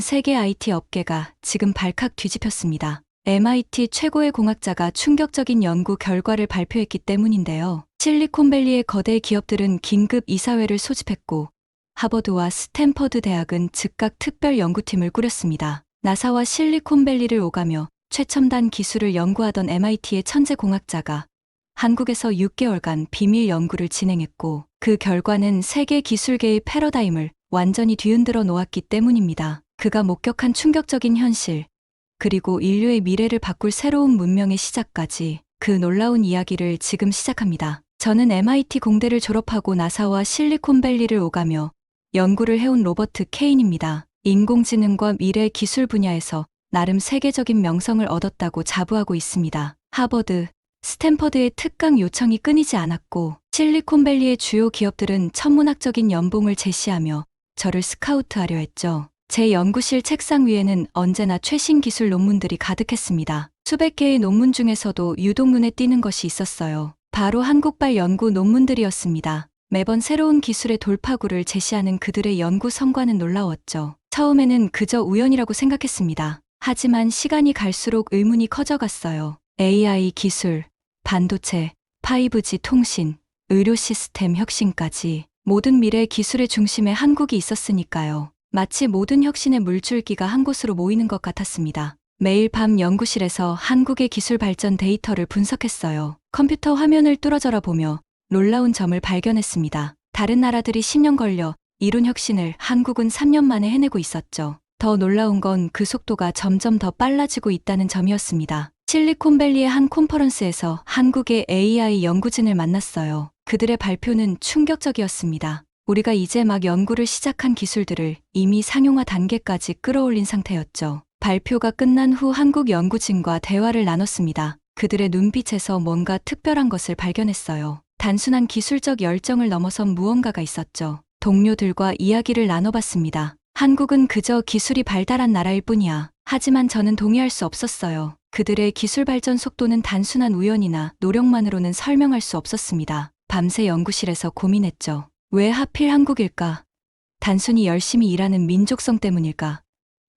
세계 IT 업계가 지금 발칵 뒤집혔습니다. MIT 최고의 공학자가 충격적인 연구 결과를 발표했기 때문인데요. 실리콘밸리의 거대 기업들은 긴급 이사회를 소집했고 하버드와 스탠퍼드 대학은 즉각 특별 연구팀을 꾸렸습니다. 나사와 실리콘밸리를 오가며 최첨단 기술을 연구하던 MIT의 천재 공학자가 한국에서 6개월간 비밀 연구를 진행했고 그 결과는 세계 기술계의 패러다임을 완전히 뒤흔들어 놓았기 때문입니다. 그가 목격한 충격적인 현실, 그리고 인류의 미래를 바꿀 새로운 문명의 시작까지 그 놀라운 이야기를 지금 시작합니다. 저는 MIT 공대를 졸업하고 나사와 실리콘밸리를 오가며 연구를 해온 로버트 케인입니다. 인공지능과 미래 기술 분야에서 나름 세계적인 명성을 얻었다고 자부하고 있습니다. 하버드, 스탠퍼드의 특강 요청이 끊이지 않았고 실리콘밸리의 주요 기업들은 천문학적인 연봉을 제시하며 저를 스카우트하려 했죠. 제 연구실 책상 위에는 언제나 최신 기술 논문들이 가득했습니다. 수백 개의 논문 중에서도 유독 눈에 띄는 것이 있었어요. 바로 한국발 연구 논문들이었습니다. 매번 새로운 기술의 돌파구를 제시하는 그들의 연구 성과는 놀라웠죠. 처음에는 그저 우연이라고 생각했습니다. 하지만 시간이 갈수록 의문이 커져갔어요. AI 기술, 반도체, 5G 통신, 의료 시스템 혁신까지 모든 미래 기술의 중심에 한국이 있었으니까요. 마치 모든 혁신의 물줄기가 한 곳으로 모이는 것 같았습니다. 매일 밤 연구실에서 한국의 기술 발전 데이터를 분석했어요. 컴퓨터 화면을 뚫어져라 보며 놀라운 점을 발견했습니다. 다른 나라들이 10년 걸려 이룬 혁신을 한국은 3년 만에 해내고 있었죠. 더 놀라운 건 그 속도가 점점 더 빨라지고 있다는 점이었습니다. 실리콘밸리의 한 컨퍼런스에서 한국의 AI 연구진을 만났어요. 그들의 발표는 충격적이었습니다. 우리가 이제 막 연구를 시작한 기술들을 이미 상용화 단계까지 끌어올린 상태였죠. 발표가 끝난 후 한국 연구진과 대화를 나눴습니다. 그들의 눈빛에서 뭔가 특별한 것을 발견했어요. 단순한 기술적 열정을 넘어선 무언가가 있었죠. 동료들과 이야기를 나눠봤습니다. 한국은 그저 기술이 발달한 나라일 뿐이야. 하지만 저는 동의할 수 없었어요. 그들의 기술 발전 속도는 단순한 우연이나 노력만으로는 설명할 수 없었습니다. 밤새 연구실에서 고민했죠. 왜 하필 한국일까? 단순히 열심히 일하는 민족성 때문일까?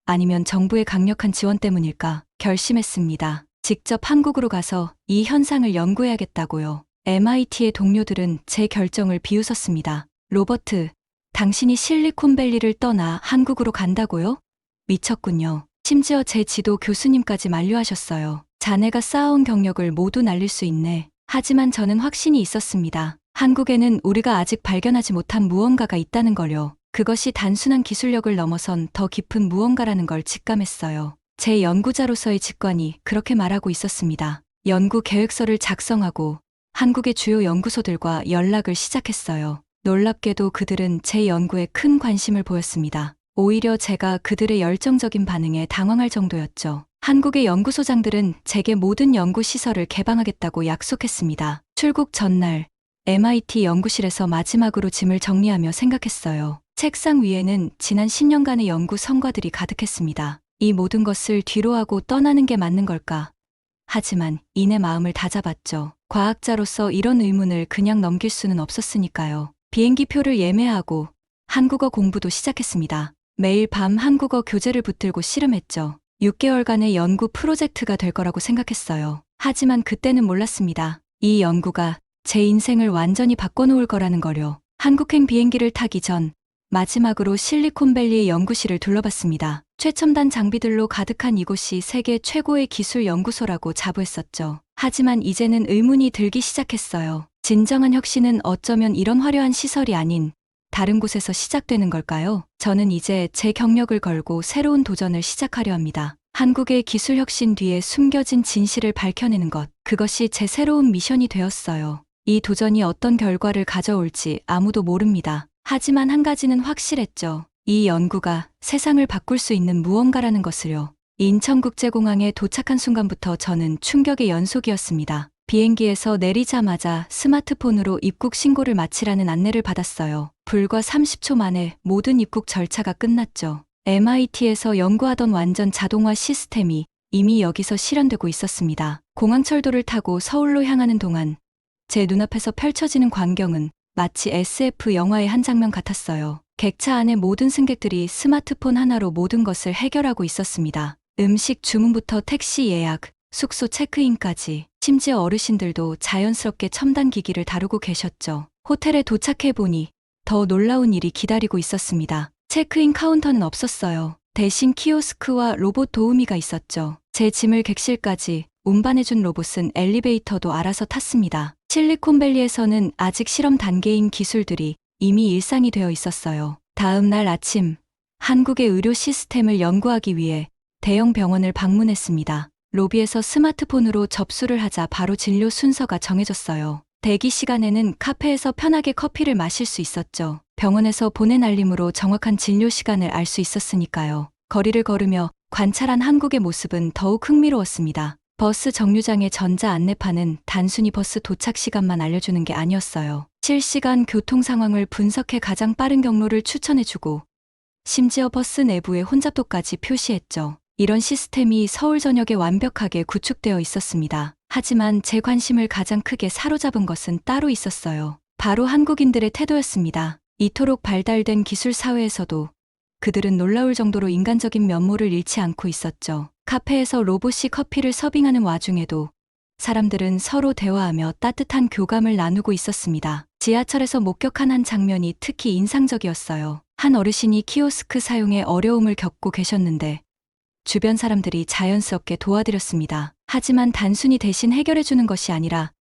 아니면 정부의 강력한 지원 때문일까? 결심했습니다. 직접 한국으로 가서 이 현상을 연구해야겠다고요. MIT의 동료들은 제 결정을 비웃었습니다. 로버트, 당신이 실리콘밸리를 떠나 한국으로 간다고요? 미쳤군요. 심지어 제 지도 교수님까지 만류하셨어요. 자네가 쌓아온 경력을 모두 날릴 수 있네. 하지만 저는 확신이 있었습니다. 한국에는 우리가 아직 발견하지 못한 무언가가 있다는 걸요. 그것이 단순한 기술력을 넘어선 더 깊은 무언가라는 걸 직감했어요. 제 연구자로서의 직관이 그렇게 말하고 있었습니다. 연구 계획서를 작성하고 한국의 주요 연구소들과 연락을 시작했어요. 놀랍게도 그들은 제 연구에 큰 관심을 보였습니다. 오히려 제가 그들의 열정적인 반응에 당황할 정도였죠. 한국의 연구소장들은 제게 모든 연구시설을 개방하겠다고 약속했습니다. 출국 전날 MIT 연구실에서 마지막으로 짐을 정리하며 생각했어요. 책상 위에는 지난 10년간의 연구 성과들이 가득했습니다. 이 모든 것을 뒤로하고 떠나는 게 맞는 걸까? 하지만 이내 마음을 다잡았죠. 과학자로서 이런 의문을 그냥 넘길 수는 없었으니까요. 비행기 표를 예매하고 한국어 공부도 시작했습니다. 매일 밤 한국어 교재를 붙들고 씨름했죠. 6개월간의 연구 프로젝트가 될 거라고 생각했어요. 하지만 그때는 몰랐습니다. 이 연구가 제 인생을 완전히 바꿔놓을 거라는 거요. 한국행 비행기를 타기 전 마지막으로 실리콘밸리의 연구실을 둘러봤습니다. 최첨단 장비들로 가득한 이곳이 세계 최고의 기술 연구소라고 자부했었죠. 하지만 이제는 의문이 들기 시작했어요. 진정한 혁신은 어쩌면 이런 화려한 시설이 아닌 다른 곳에서 시작되는 걸까요? 저는 이제 제 경력을 걸고 새로운 도전을 시작하려 합니다. 한국의 기술 혁신 뒤에 숨겨진 진실을 밝혀내는 것, 그것이 제 새로운 미션이 되었어요. 이 도전이 어떤 결과를 가져올지 아무도 모릅니다. 하지만 한 가지는 확실했죠. 이 연구가 세상을 바꿀 수 있는 무언가라는 것을요. 인천국제공항에 도착한 순간부터 저는 충격의 연속이었습니다. 비행기에서 내리자마자 스마트폰으로 입국 신고를 마치라는 안내를 받았어요. 불과 30초 만에 모든 입국 절차가 끝났죠. MIT에서 연구하던 완전 자동화 시스템이 이미 여기서 실현되고 있었습니다. 공항철도를 타고 서울로 향하는 동안 제 눈앞에서 펼쳐지는 광경은 마치 SF 영화의 한 장면 같았어요. 객차 안의 모든 승객들이 스마트폰 하나로 모든 것을 해결하고 있었습니다. 음식 주문부터 택시 예약, 숙소 체크인까지, 심지어 어르신들도 자연스럽게 첨단 기기를 다루고 계셨죠. 호텔에 도착해보니 더 놀라운 일이 기다리고 있었습니다. 체크인 카운터는 없었어요. 대신 키오스크와 로봇 도우미가 있었죠. 제 짐을 객실까지 운반해준 로봇은 엘리베이터도 알아서 탔습니다. 실리콘밸리에서는 아직 실험 단계인 기술들이 이미 일상이 되어 있었어요. 다음 날 아침, 한국의 의료 시스템을 연구하기 위해 대형 병원을 방문했습니다. 로비에서 스마트폰으로 접수를 하자 바로 진료 순서가 정해졌어요. 대기 시간에는 카페에서 편하게 커피를 마실 수 있었죠. 병원에서 보낸 알림으로 정확한 진료 시간을 알 수 있었으니까요. 거리를 걸으며 관찰한 한국의 모습은 더욱 흥미로웠습니다. 버스 정류장의 전자 안내판은 단순히 버스 도착 시간만 알려주는 게 아니었어요. 실시간 교통 상황을 분석해 가장 빠른 경로를 추천해주고 심지어 버스 내부에 혼잡도까지 표시했죠. 이런 시스템이 서울 전역에 완벽하게 구축되어 있었습니다. 하지만 제 관심을 가장 크게 사로잡은 것은 따로 있었어요. 바로 한국인들의 태도였습니다. 이토록 발달된 기술 사회에서도 그들은 놀라울 정도로 인간적인 면모를 잃지 않고 있었죠. 카페에서 로봇이 커피를 서빙하는 와중에도 사람들은 서로 대화하며 따뜻한 교감을 나누고 있었습니다. 지하철에서 목격한 한 장면이 특히 인상적이었어요. 한 어르신이 키오스크 사용에 어려움을 겪고 계셨는데 주변 사람들이 자연스럽게 도와드렸습니다. 하지만 단순히 대신 해결해주는 것이 아니라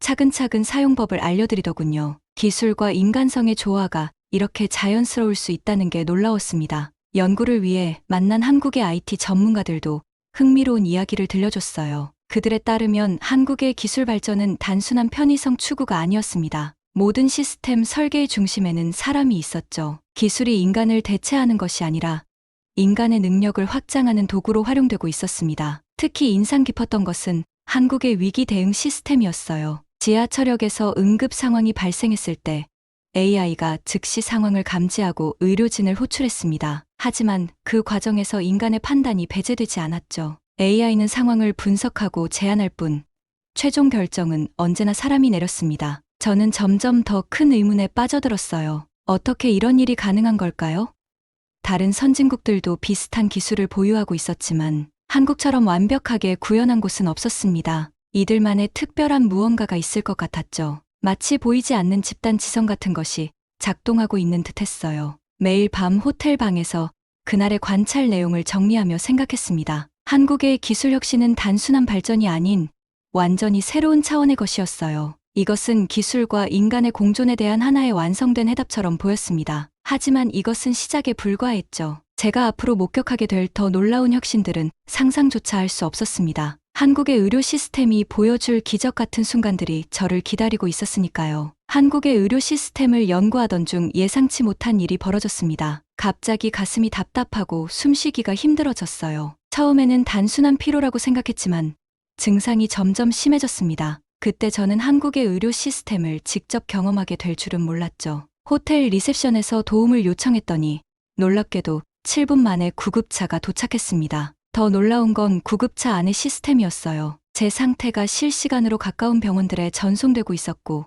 차근차근 사용법을 알려드리더군요. 기술과 인간성의 조화가 이렇게 자연스러울 수 있다는 게 놀라웠습니다. 연구를 위해 만난 한국의 IT 전문가들도 흥미로운 이야기를 들려줬어요. 그들에 따르면 한국의 기술 발전은 단순한 편의성 추구가 아니었습니다. 모든 시스템 설계의 중심에는 사람이 있었죠. 기술이 인간을 대체하는 것이 아니라 인간의 능력을 확장하는 도구로 활용되고 있었습니다. 특히 인상 깊었던 것은 한국의 위기 대응 시스템이었어요. 지하철역에서 응급 상황이 발생했을 때 AI가 즉시 상황을 감지하고 의료진을 호출했습니다. 하지만 그 과정에서 인간의 판단이 배제되지 않았죠. AI는 상황을 분석하고 제안할 뿐, 최종 결정은 언제나 사람이 내렸습니다. 저는 점점 더 큰 의문에 빠져들었어요. 어떻게 이런 일이 가능한 걸까요? 다른 선진국들도 비슷한 기술을 보유하고 있었지만 한국처럼 완벽하게 구현한 곳은 없었습니다. 이들만의 특별한 무언가가 있을 것 같았죠. 마치 보이지 않는 집단 지성 같은 것이 작동하고 있는 듯했어요. 매일 밤 호텔 방에서 그날의 관찰 내용을 정리하며 생각했습니다. 한국의 기술 혁신은 단순한 발전이 아닌 완전히 새로운 차원의 것이었어요. 이것은 기술과 인간의 공존에 대한 하나의 완성된 해답처럼 보였습니다. 하지만 이것은 시작에 불과했죠. 제가 앞으로 목격하게 될 더 놀라운 혁신들은 상상조차 할 수 없었습니다. 한국의 의료 시스템이 보여줄 기적 같은 순간들이 저를 기다리고 있었으니까요. 한국의 의료 시스템을 연구하던 중 예상치 못한 일이 벌어졌습니다. 갑자기 가슴이 답답하고 숨쉬기가 힘들어졌어요. 처음에는 단순한 피로라고 생각했지만 증상이 점점 심해졌습니다. 그때 저는 한국의 의료 시스템을 직접 경험하게 될 줄은 몰랐죠. 호텔 리셉션에서 도움을 요청했더니 놀랍게도 7분 만에 구급차가 도착했습니다. 더 놀라운 건 구급차 안의 시스템이었어요. 제 상태가 실시간으로 가까운 병원들에 전송되고 있었고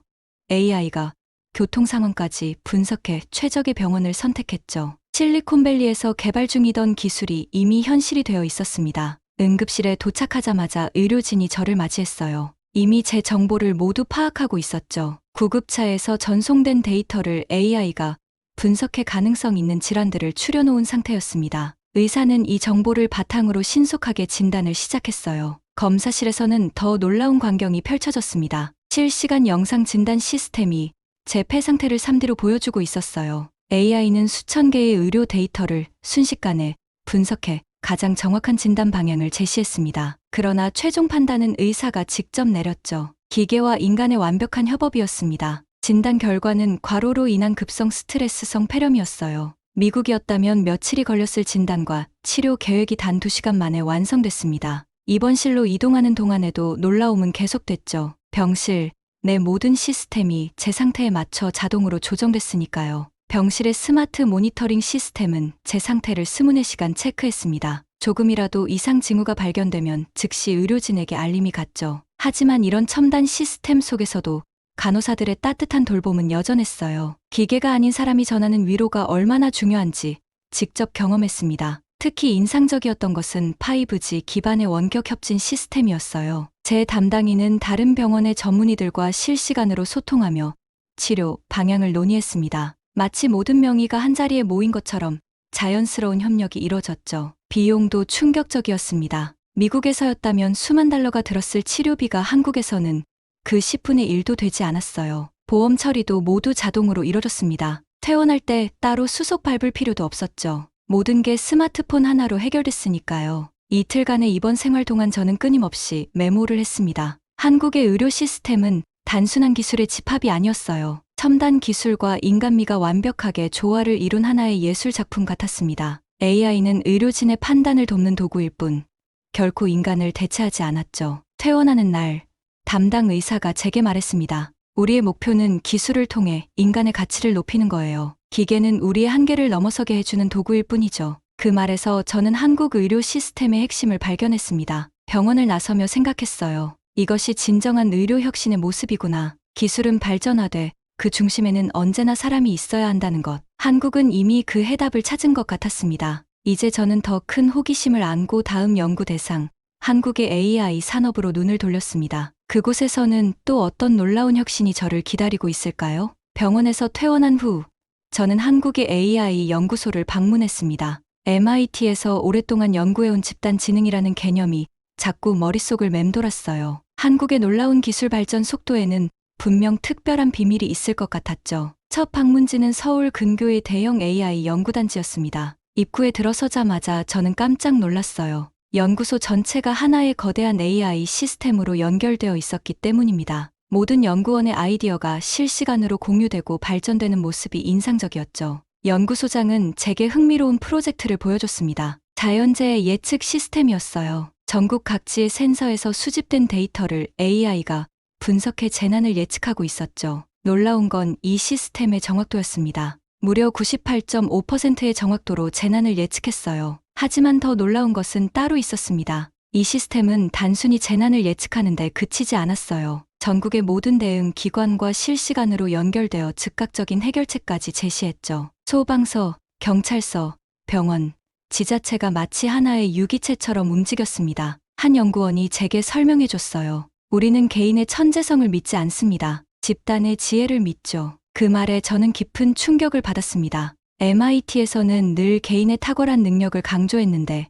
AI가 교통 상황까지 분석해 최적의 병원을 선택했죠. 실리콘밸리에서 개발 중이던 기술이 이미 현실이 되어 있었습니다. 응급실에 도착하자마자 의료진이 저를 맞이했어요. 이미 제 정보를 모두 파악하고 있었죠. 구급차에서 전송된 데이터를 AI가 분석해 가능성 있는 질환들을 추려놓은 상태였습니다. 의사는 이 정보를 바탕으로 신속하게 진단을 시작했어요. 검사실에서는 더 놀라운 광경이 펼쳐졌습니다. 실시간 영상 진단 시스템이 제 폐 상태를 3D로 보여주고 있었어요. AI는 수천 개의 의료 데이터를 순식간에 분석해 가장 정확한 진단 방향을 제시했습니다. 그러나 최종 판단은 의사가 직접 내렸죠. 기계와 인간의 완벽한 협업이었습니다. 진단 결과는 과로로 인한 급성 스트레스성 폐렴이었어요. 미국이었다면 며칠이 걸렸을 진단과 치료 계획이 단 2시간 만에 완성됐습니다. 입원실로 이동하는 동안에도 놀라움은 계속됐죠. 병실 내 모든 시스템이 제 상태에 맞춰 자동으로 조정됐으니까요. 병실의 스마트 모니터링 시스템은 제 상태를 24시간 체크했습니다. 조금이라도 이상 징후가 발견되면 즉시 의료진에게 알림이 갔죠. 하지만 이런 첨단 시스템 속에서도 간호사들의 따뜻한 돌봄은 여전했어요. 기계가 아닌 사람이 전하는 위로가 얼마나 중요한지 직접 경험했습니다. 특히 인상적이었던 것은 5G 기반의 원격 협진 시스템이었어요. 제 담당인은 다른 병원의 전문의들과 실시간으로 소통하며 치료 방향을 논의했습니다. 마치 모든 명의가 한자리에 모인 것처럼 자연스러운 협력이 이뤄졌죠. 비용도 충격적이었습니다. 미국에서였다면 수만 달러가 들었을 치료비가 한국에서는 그 10분의 1도 되지 않았어요. 보험 처리도 모두 자동으로 이뤄졌습니다. 퇴원할 때 따로 수속 밟을 필요도 없었죠. 모든 게 스마트폰 하나로 해결됐으니까요. 이틀간의 입원 생활 동안 저는 끊임없이 메모를 했습니다. 한국의 의료 시스템은 단순한 기술의 집합이 아니었어요. 첨단 기술과 인간미가 완벽하게 조화를 이룬 하나의 예술 작품 같았습니다. AI는 의료진의 판단을 돕는 도구일 뿐 결코 인간을 대체하지 않았죠. 퇴원하는 날 담당 의사가 제게 말했습니다. 우리의 목표는 기술을 통해 인간의 가치를 높이는 거예요. 기계는 우리의 한계를 넘어서게 해주는 도구일 뿐이죠. 그 말에서 저는 한국 의료 시스템의 핵심을 발견했습니다. 병원을 나서며 생각했어요. 이것이 진정한 의료 혁신의 모습이구나. 기술은 발전하되 그 중심에는 언제나 사람이 있어야 한다는 것. 한국은 이미 그 해답을 찾은 것 같았습니다. 이제 저는 더 큰 호기심을 안고 다음 연구 대상, 한국의 AI 산업으로 눈을 돌렸습니다. 그곳에서는 또 어떤 놀라운 혁신이 저를 기다리고 있을까요? 병원에서 퇴원한 후, 저는 한국의 AI 연구소를 방문했습니다. MIT에서 오랫동안 연구해온 집단 지능이라는 개념이 자꾸 머릿속을 맴돌았어요. 한국의 놀라운 기술 발전 속도에는 분명 특별한 비밀이 있을 것 같았죠. 첫 방문지는 서울 근교의 대형 AI 연구단지였습니다. 입구에 들어서자마자 저는 깜짝 놀랐어요. 연구소 전체가 하나의 거대한 AI 시스템으로 연결되어 있었기 때문입니다. 모든 연구원의 아이디어가 실시간으로 공유되고 발전되는 모습이 인상적이었죠. 연구소장은 제게 흥미로운 프로젝트를 보여줬습니다. 자연재해 예측 시스템이었어요. 전국 각지의 센서에서 수집된 데이터를 AI가 분석해 재난을 예측하고 있었죠. 놀라운 건 이 시스템의 정확도였습니다. 무려 98.5%의 정확도로 재난을 예측했어요. 하지만 더 놀라운 것은 따로 있었습니다. 이 시스템은 단순히 재난을 예측하는데 그치지 않았어요. 전국의 모든 대응 기관과 실시간으로 연결되어 즉각적인 해결책까지 제시했죠. 소방서, 경찰서, 병원, 지자체가 마치 하나의 유기체처럼 움직였습니다. 한 연구원이 제게 설명해줬어요. 우리는 개인의 천재성을 믿지 않습니다. 집단의 지혜를 믿죠. 그 말에 저는 깊은 충격을 받았습니다. MIT에서는 늘 개인의 탁월한 능력을 강조했는데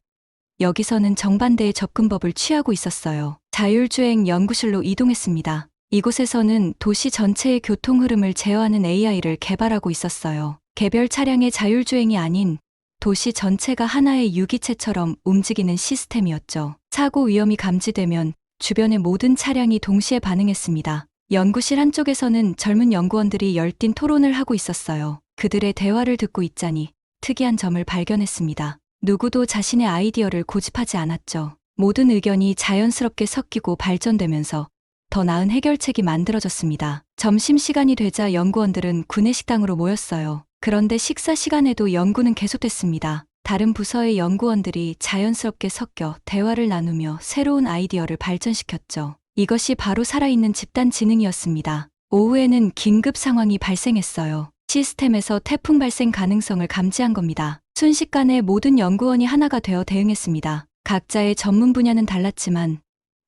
여기서는 정반대의 접근법을 취하고 있었어요. 자율주행 연구실로 이동했습니다. 이곳에서는 도시 전체의 교통 흐름을 제어하는 AI를 개발하고 있었어요. 개별 차량의 자율주행이 아닌 도시 전체가 하나의 유기체처럼 움직이는 시스템이었죠. 사고 위험이 감지되면 주변의 모든 차량이 동시에 반응했습니다. 연구실 한쪽에서는 젊은 연구원들이 열띤 토론을 하고 있었어요. 그들의 대화를 듣고 있자니 특이한 점을 발견했습니다. 누구도 자신의 아이디어를 고집하지 않았죠. 모든 의견이 자연스럽게 섞이고 발전되면서 더 나은 해결책이 만들어졌습니다. 점심시간이 되자 연구원들은 구내식당으로 모였어요. 그런데 식사 시간에도 연구는 계속됐습니다. 다른 부서의 연구원들이 자연스럽게 섞여 대화를 나누며 새로운 아이디어를 발전시켰죠. 이것이 바로 살아있는 집단 지능이었습니다. 오후에는 긴급 상황이 발생했어요. 시스템에서 태풍 발생 가능성을 감지한 겁니다. 순식간에 모든 연구원이 하나가 되어 대응했습니다. 각자의 전문 분야는 달랐지만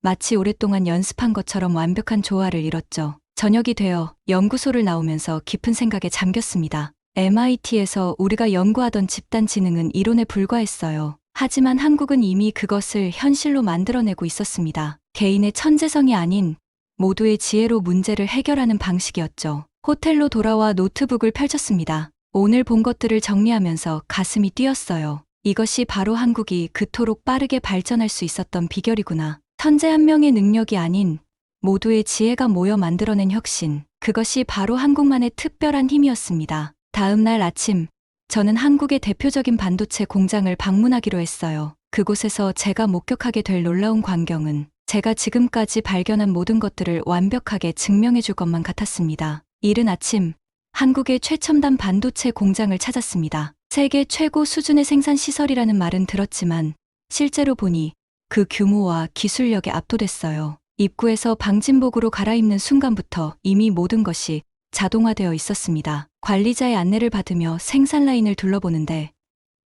마치 오랫동안 연습한 것처럼 완벽한 조화를 이뤘죠. 저녁이 되어 연구소를 나오면서 깊은 생각에 잠겼습니다. MIT에서 우리가 연구하던 집단 지능은 이론에 불과했어요. 하지만 한국은 이미 그것을 현실로 만들어내고 있었습니다. 개인의 천재성이 아닌 모두의 지혜로 문제를 해결하는 방식이었죠. 호텔로 돌아와 노트북을 펼쳤습니다. 오늘 본 것들을 정리하면서 가슴이 뛰었어요. 이것이 바로 한국이 그토록 빠르게 발전할 수 있었던 비결이구나. 천재 한 명의 능력이 아닌 모두의 지혜가 모여 만들어낸 혁신. 그것이 바로 한국만의 특별한 힘이었습니다. 다음 날 아침, 저는 한국의 대표적인 반도체 공장을 방문하기로 했어요. 그곳에서 제가 목격하게 될 놀라운 광경은 제가 지금까지 발견한 모든 것들을 완벽하게 증명해 줄 것만 같았습니다. 이른 아침, 한국의 최첨단 반도체 공장을 찾았습니다. 세계 최고 수준의 생산 시설이라는 말은 들었지만 실제로 보니 그 규모와 기술력에 압도됐어요. 입구에서 방진복으로 갈아입는 순간부터 이미 모든 것이 자동화되어 있었습니다. 관리자의 안내를 받으며 생산 라인을 둘러보는데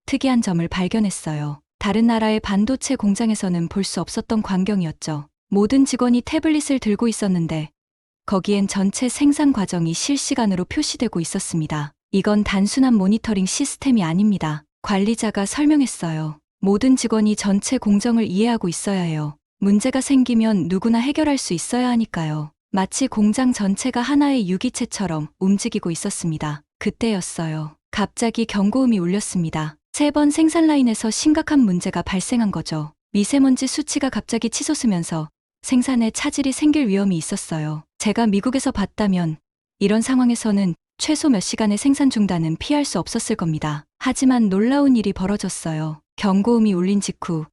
특이한 점을 발견했어요. 다른 나라의 반도체 공장에서는 볼 수 없었던 광경이었죠. 모든 직원이 태블릿을 들고 있었는데 거기엔 전체 생산 과정이 실시간으로 표시되고 있었습니다. 이건 단순한 모니터링 시스템이 아닙니다. 관리자가 설명했어요. 모든 직원이 전체 공정을 이해하고 있어야 해요. 문제가 생기면 누구나 해결할 수 있어야 하니까요. 마치 공장 전체가 하나의 유기체처럼 움직이고 있었습니다. 그때였어요. 갑자기 경고음이 울렸습니다. 3번 생산 라인에서 심각한 문제가 발생한 거죠. 미세먼지 수치가 갑자기 치솟으면서 생산에 차질이 생길 위험이 있었어요. 제가 미국에서 봤다면 이런 상황에서는 최소 몇 시간의 생산 중단은 피할 수 없었을 겁니다. 하지만 놀라운 일이 벌어졌어요. 경고음이 울린 직후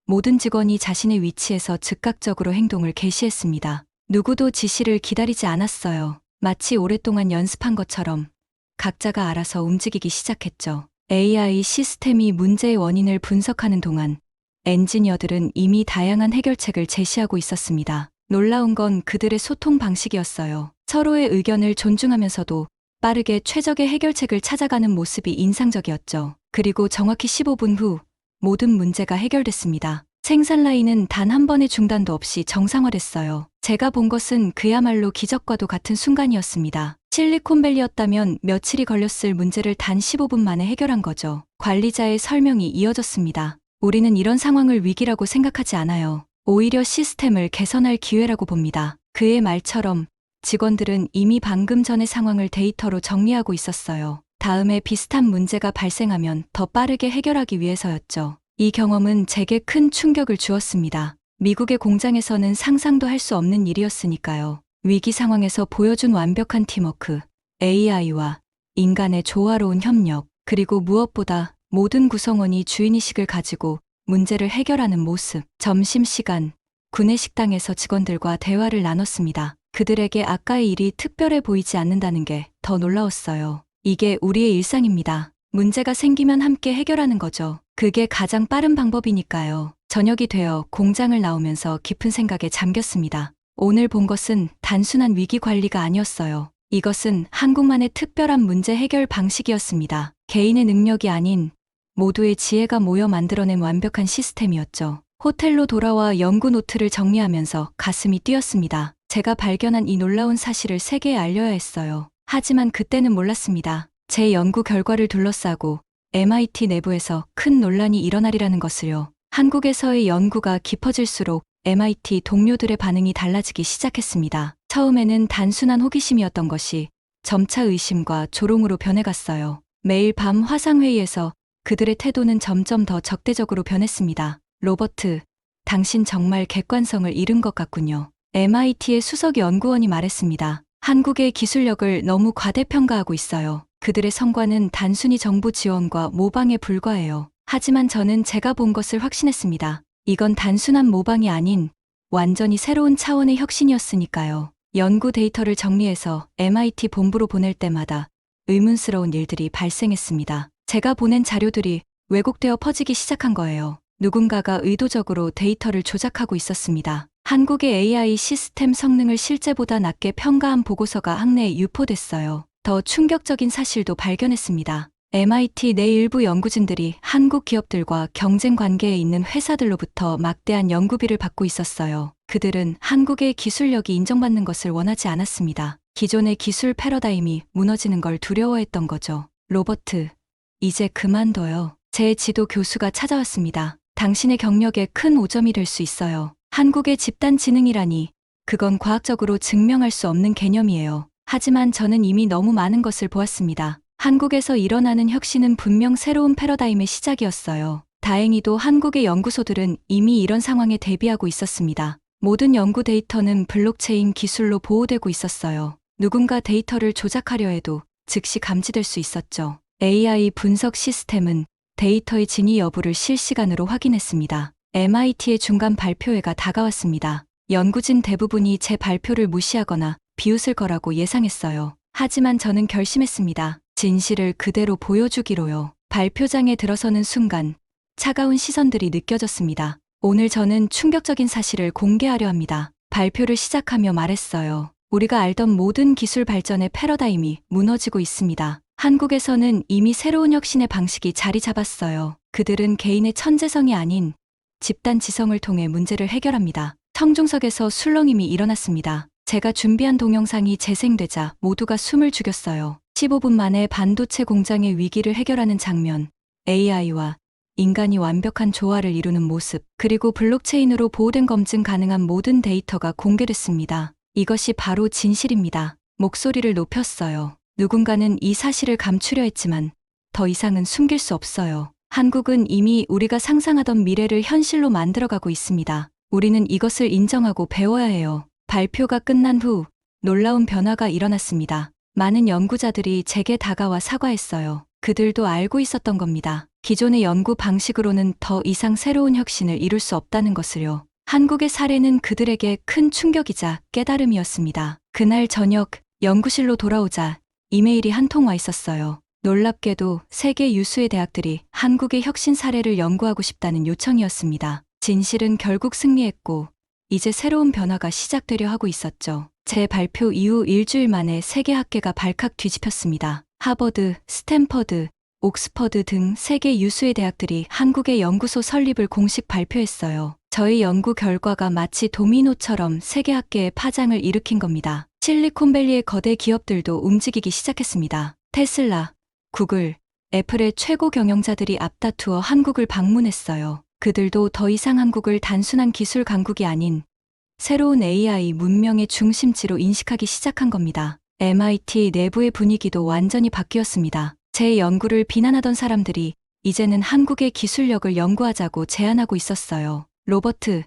모든 직원이 자신의 위치에서 즉각적으로 행동을 개시했습니다. 누구도 지시를 기다리지 않았어요. 마치 오랫동안 연습한 것처럼 각자가 알아서 움직이기 시작했죠. AI 시스템이 문제의 원인을 분석하는 동안 엔지니어들은 이미 다양한 해결책을 제시하고 있었습니다. 놀라운 건 그들의 소통 방식이었어요. 서로의 의견을 존중하면서도 빠르게 최적의 해결책을 찾아가는 모습이 인상적이었죠. 그리고 정확히 15분 후 모든 문제가 해결됐습니다. 생산 라인은 단 한 번의 중단도 없이 정상화됐어요. 제가 본 것은 그야말로 기적과도 같은 순간이었습니다. 실리콘밸리였다면 며칠이 걸렸을 문제를 단 15분 만에 해결한 거죠. 관리자의 설명이 이어졌습니다. 우리는 이런 상황을 위기라고 생각하지 않아요. 오히려 시스템을 개선할 기회라고 봅니다. 그의 말처럼 직원들은 이미 방금 전의 상황을 데이터로 정리하고 있었어요. 다음에 비슷한 문제가 발생하면 더 빠르게 해결하기 위해서였죠. 이 경험은 제게 큰 충격을 주었습니다. 미국의 공장에서는 상상도 할 수 없는 일이었으니까요. 위기 상황에서 보여준 완벽한 팀워크, AI와 인간의 조화로운 협력, 그리고 무엇보다 모든 구성원이 주인의식을 가지고 문제를 해결하는 모습. 점심시간, 구내 식당에서 직원들과 대화를 나눴습니다. 그들에게 아까의 일이 특별해 보이지 않는다는 게 더 놀라웠어요. 이게 우리의 일상입니다. 문제가 생기면 함께 해결하는 거죠. 그게 가장 빠른 방법이니까요. 저녁이 되어 공장을 나오면서 깊은 생각에 잠겼습니다. 오늘 본 것은 단순한 위기 관리가 아니었어요. 이것은 한국만의 특별한 문제 해결 방식이었습니다. 개인의 능력이 아닌 모두의 지혜가 모여 만들어낸 완벽한 시스템이었죠. 호텔로 돌아와 연구 노트를 정리하면서 가슴이 뛰었습니다. 제가 발견한 이 놀라운 사실을 세계에 알려야 했어요. 하지만 그때는 몰랐습니다. 제 연구 결과를 둘러싸고 MIT 내부에서 큰 논란이 일어나리라는 것을요. 한국에서의 연구가 깊어질수록 MIT 동료들의 반응이 달라지기 시작했습니다. 처음에는 단순한 호기심이었던 것이 점차 의심과 조롱으로 변해갔어요. 매일 밤 화상회의에서 그들의 태도는 점점 더 적대적으로 변했습니다. 로버트, 당신 정말 객관성을 잃은 것 같군요. MIT의 수석 연구원이 말했습니다. 한국의 기술력을 너무 과대평가하고 있어요. 그들의 성과는 단순히 정부 지원과 모방에 불과해요. 하지만 저는 제가 본 것을 확신했습니다. 이건 단순한 모방이 아닌 완전히 새로운 차원의 혁신이었으니까요. 연구 데이터를 정리해서 MIT 본부로 보낼 때마다 의문스러운 일들이 발생했습니다. 제가 보낸 자료들이 왜곡되어 퍼지기 시작한 거예요. 누군가가 의도적으로 데이터를 조작하고 있었습니다. 한국의 AI 시스템 성능을 실제보다 낮게 평가한 보고서가 학내에 유포됐어요. 더 충격적인 사실도 발견했습니다. MIT 내 일부 연구진들이 한국 기업들과 경쟁 관계에 있는 회사들로부터 막대한 연구비를 받고 있었어요. 그들은 한국의 기술력이 인정받는 것을 원하지 않았습니다. 기존의 기술 패러다임이 무너지는 걸 두려워했던 거죠. 로버트, 이제 그만둬요. 제 지도 교수가 찾아왔습니다. 당신의 경력에 큰 오점이 될 수 있어요. 한국의 집단 지능이라니 그건 과학적으로 증명할 수 없는 개념이에요. 하지만 저는 이미 너무 많은 것을 보았습니다. 한국에서 일어나는 혁신은 분명 새로운 패러다임의 시작이었어요. 다행히도 한국의 연구소들은 이미 이런 상황에 대비하고 있었습니다. 모든 연구 데이터는 블록체인 기술로 보호되고 있었어요. 누군가 데이터를 조작하려 해도 즉시 감지될 수 있었죠. AI 분석 시스템은 데이터의 진위 여부를 실시간으로 확인했습니다. MIT의 중간 발표회가 다가왔습니다. 연구진 대부분이 제 발표를 무시하거나 비웃을 거라고 예상했어요. 하지만 저는 결심했습니다. 진실을 그대로 보여주기로요. 발표장에 들어서는 순간 차가운 시선들이 느껴졌습니다. 오늘 저는 충격적인 사실을 공개하려 합니다. 발표를 시작하며 말했어요. 우리가 알던 모든 기술 발전의 패러다임이 무너지고 있습니다. 한국에서는 이미 새로운 혁신의 방식이 자리 잡았어요. 그들은 개인의 천재성이 아닌 집단 지성을 통해 문제를 해결합니다. 청중석에서 술렁임이 일어났습니다. 제가 준비한 동영상이 재생되자 모두가 숨을 죽였어요. 15분 만에 반도체 공장의 위기를 해결하는 장면, AI와 인간이 완벽한 조화를 이루는 모습, 그리고 블록체인으로 보호된 검증 가능한 모든 데이터가 공개됐습니다. 이것이 바로 진실입니다. 목소리를 높였어요. 누군가는 이 사실을 감추려 했지만 더 이상은 숨길 수 없어요. 한국은 이미 우리가 상상하던 미래를 현실로 만들어가고 있습니다. 우리는 이것을 인정하고 배워야 해요. 발표가 끝난 후 놀라운 변화가 일어났습니다. 많은 연구자들이 제게 다가와 사과했어요. 그들도 알고 있었던 겁니다. 기존의 연구 방식으로는 더 이상 새로운 혁신을 이룰 수 없다는 것을요. 한국의 사례는 그들에게 큰 충격이자 깨달음이었습니다. 그날 저녁 연구실로 돌아오자 이메일이 한 통 와 있었어요. 놀랍게도 세계 유수의 대학들이 한국의 혁신 사례를 연구하고 싶다는 요청이었습니다. 진실은 결국 승리했고 이제 새로운 변화가 시작되려 하고 있었죠. 제 발표 이후 일주일 만에 세계 학계가 발칵 뒤집혔습니다. 하버드, 스탠퍼드, 옥스퍼드 등 세계 유수의 대학들이 한국의 연구소 설립을 공식 발표했어요. 저희 연구 결과가 마치 도미노처럼 세계 학계에 파장을 일으킨 겁니다. 실리콘밸리의 거대 기업들도 움직이기 시작했습니다. 테슬라, 구글, 애플의 최고 경영자들이 앞다투어 한국을 방문했어요. 그들도 더 이상 한국을 단순한 기술 강국이 아닌 새로운 AI 문명의 중심지로 인식하기 시작한 겁니다. MIT 내부의 분위기도 완전히 바뀌었습니다. 제 연구를 비난하던 사람들이 이제는 한국의 기술력을 연구하자고 제안하고 있었어요. 로버트,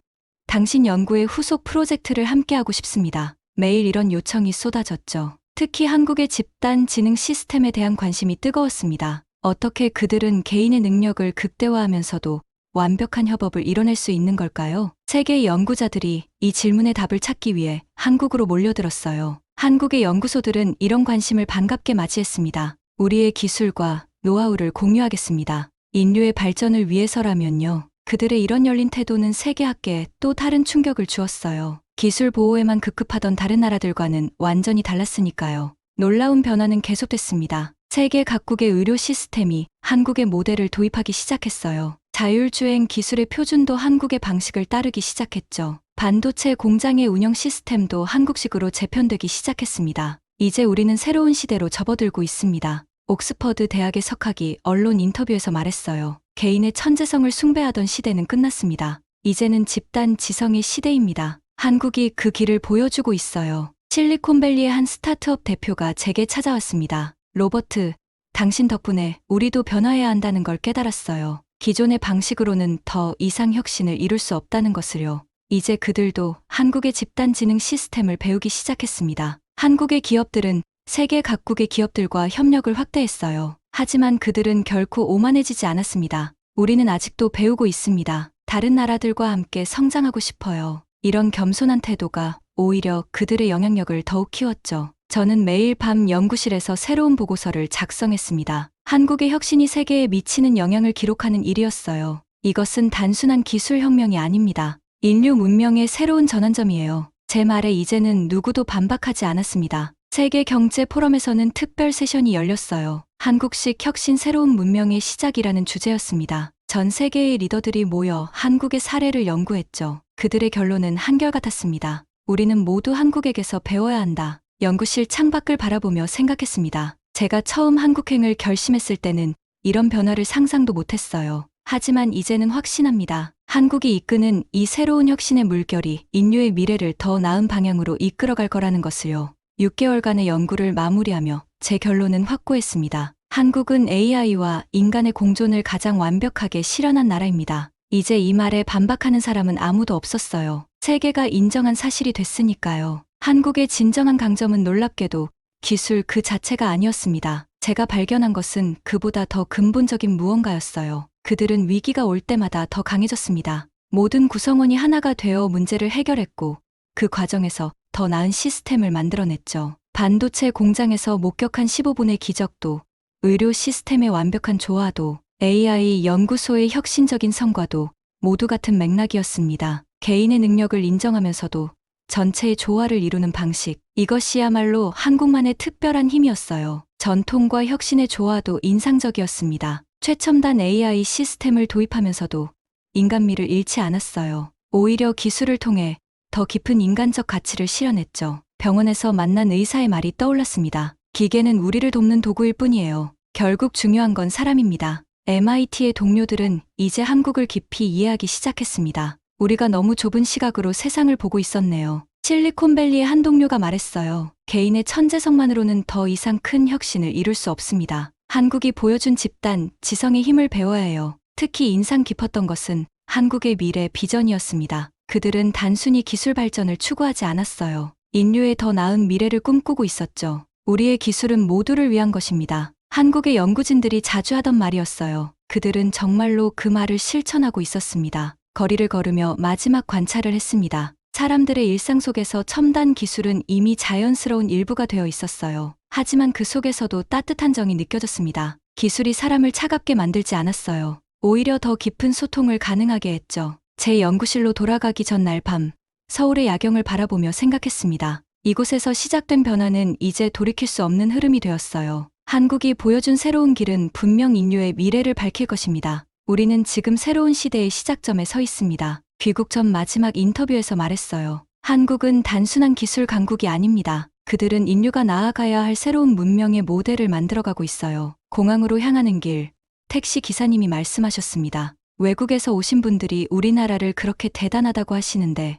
당신 연구의 후속 프로젝트를 함께하고 싶습니다. 매일 이런 요청이 쏟아졌죠. 특히 한국의 집단 지능 시스템에 대한 관심이 뜨거웠습니다. 어떻게 그들은 개인의 능력을 극대화하면서도 완벽한 협업을 이뤄낼 수 있는 걸까요? 세계의 연구자들이 이 질문의 답을 찾기 위해 한국으로 몰려들었어요. 한국의 연구소들은 이런 관심을 반갑게 맞이했습니다. 우리의 기술과 노하우를 공유하겠습니다. 인류의 발전을 위해서라면요. 그들의 이런 열린 태도는 세계 학계에 또 다른 충격을 주었어요. 기술 보호에만 급급하던 다른 나라들과는 완전히 달랐으니까요. 놀라운 변화는 계속됐습니다. 세계 각국의 의료 시스템이 한국의 모델을 도입하기 시작했어요. 자율주행 기술의 표준도 한국의 방식을 따르기 시작했죠. 반도체 공장의 운영 시스템도 한국식으로 재편되기 시작했습니다. 이제 우리는 새로운 시대로 접어들고 있습니다. 옥스퍼드 대학의 석학이 언론 인터뷰에서 말했어요. 개인의 천재성을 숭배하던 시대는 끝났습니다. 이제는 집단 지성의 시대입니다. 한국이 그 길을 보여주고 있어요. 실리콘밸리의 한 스타트업 대표가 제게 찾아왔습니다. 로버트, 당신 덕분에 우리도 변화해야 한다는 걸 깨달았어요. 기존의 방식으로는 더 이상 혁신을 이룰 수 없다는 것을요. 이제 그들도 한국의 집단 지능 시스템을 배우기 시작했습니다. 한국의 기업들은 세계 각국의 기업들과 협력을 확대했어요. 하지만 그들은 결코 오만해지지 않았습니다. 우리는 아직도 배우고 있습니다. 다른 나라들과 함께 성장하고 싶어요. 이런 겸손한 태도가 오히려 그들의 영향력을 더욱 키웠죠. 저는 매일 밤 연구실에서 새로운 보고서를 작성했습니다. 한국의 혁신이 세계에 미치는 영향을 기록하는 일이었어요. 이것은 단순한 기술 혁명이 아닙니다. 인류 문명의 새로운 전환점이에요. 제 말에 이제는 누구도 반박하지 않았습니다. 세계 경제 포럼에서는 특별 세션이 열렸어요. 한국식 혁신 새로운 문명의 시작이라는 주제였습니다. 전 세계의 리더들이 모여 한국의 사례를 연구했죠. 그들의 결론은 한결같았습니다. 우리는 모두 한국에게서 배워야 한다. 연구실 창밖을 바라보며 생각했습니다. 제가 처음 한국행을 결심했을 때는 이런 변화를 상상도 못했어요. 하지만 이제는 확신합니다. 한국이 이끄는 이 새로운 혁신의 물결이 인류의 미래를 더 나은 방향으로 이끌어갈 거라는 것을요. 6개월간의 연구를 마무리하며 제 결론은 확고했습니다. 한국은 AI와 인간의 공존을 가장 완벽하게 실현한 나라입니다. 이제 이 말에 반박하는 사람은 아무도 없었어요. 세계가 인정한 사실이 됐으니까요. 한국의 진정한 강점은 놀랍게도 기술 그 자체가 아니었습니다. 제가 발견한 것은 그보다 더 근본적인 무언가였어요. 그들은 위기가 올 때마다 더 강해졌습니다. 모든 구성원이 하나가 되어 문제를 해결했고 그 과정에서 더 나은 시스템을 만들어냈죠. 반도체 공장에서 목격한 15분의 기적도, 의료 시스템의 완벽한 조화도, AI 연구소의 혁신적인 성과도 모두 같은 맥락이었습니다. 개인의 능력을 인정하면서도 전체의 조화를 이루는 방식. 이것이야말로 한국만의 특별한 힘이었어요. 전통과 혁신의 조화도 인상적이었습니다. 최첨단 AI 시스템을 도입하면서도 인간미를 잃지 않았어요. 오히려 기술을 통해 더 깊은 인간적 가치를 실현했죠. 병원에서 만난 의사의 말이 떠올랐습니다. 기계는 우리를 돕는 도구일 뿐이에요. 결국 중요한 건 사람입니다. MIT의 동료들은 이제 한국을 깊이 이해하기 시작했습니다. 우리가 너무 좁은 시각으로 세상을 보고 있었네요. 실리콘밸리의 한 동료가 말했어요. 개인의 천재성만으로는 더 이상 큰 혁신을 이룰 수 없습니다. 한국이 보여준 집단, 지성의 힘을 배워야 해요. 특히 인상 깊었던 것은 한국의 미래 비전이었습니다. 그들은 단순히 기술 발전을 추구하지 않았어요. 인류의 더 나은 미래를 꿈꾸고 있었죠. 우리의 기술은 모두를 위한 것입니다. 한국의 연구진들이 자주 하던 말이었어요. 그들은 정말로 그 말을 실천하고 있었습니다. 거리를 걸으며 마지막 관찰을 했습니다. 사람들의 일상 속에서 첨단 기술은 이미 자연스러운 일부가 되어 있었어요. 하지만 그 속에서도 따뜻한 정이 느껴졌습니다. 기술이 사람을 차갑게 만들지 않았어요. 오히려 더 깊은 소통을 가능하게 했죠. 제 연구실로 돌아가기 전 날 밤, 서울의 야경을 바라보며 생각했습니다. 이곳에서 시작된 변화는 이제 돌이킬 수 없는 흐름이 되었어요. 한국이 보여준 새로운 길은 분명 인류의 미래를 밝힐 것입니다. 우리는 지금 새로운 시대의 시작점에 서 있습니다. 귀국 전 마지막 인터뷰에서 말했어요. 한국은 단순한 기술 강국이 아닙니다. 그들은 인류가 나아가야 할 새로운 문명의 모델을 만들어가고 있어요. 공항으로 향하는 길, 택시 기사님이 말씀하셨습니다. 외국에서 오신 분들이 우리나라를 그렇게 대단하다고 하시는데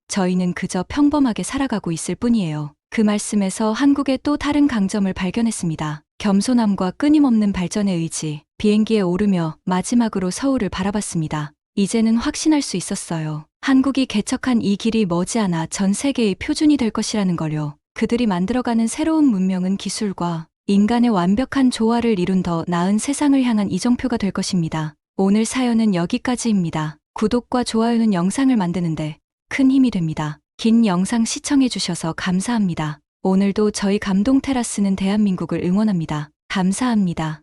저희는 그저 평범하게 살아가고 있을 뿐이에요. 그 말씀에서 한국의 또 다른 강점을 발견했습니다. 겸손함과 끊임없는 발전의 의지. 비행기에 오르며 마지막으로 서울을 바라봤습니다. 이제는 확신할 수 있었어요. 한국이 개척한 이 길이 머지않아 전 세계의 표준이 될 것이라는 걸요. 그들이 만들어가는 새로운 문명은 기술과 인간의 완벽한 조화를 이룬 더 나은 세상을 향한 이정표가 될 것입니다. 오늘 사연은 여기까지입니다. 구독과 좋아요는 영상을 만드는데 큰 힘이 됩니다. 긴 영상 시청해주셔서 감사합니다. 오늘도 저희 감동 테라스는 대한민국을 응원합니다. 감사합니다.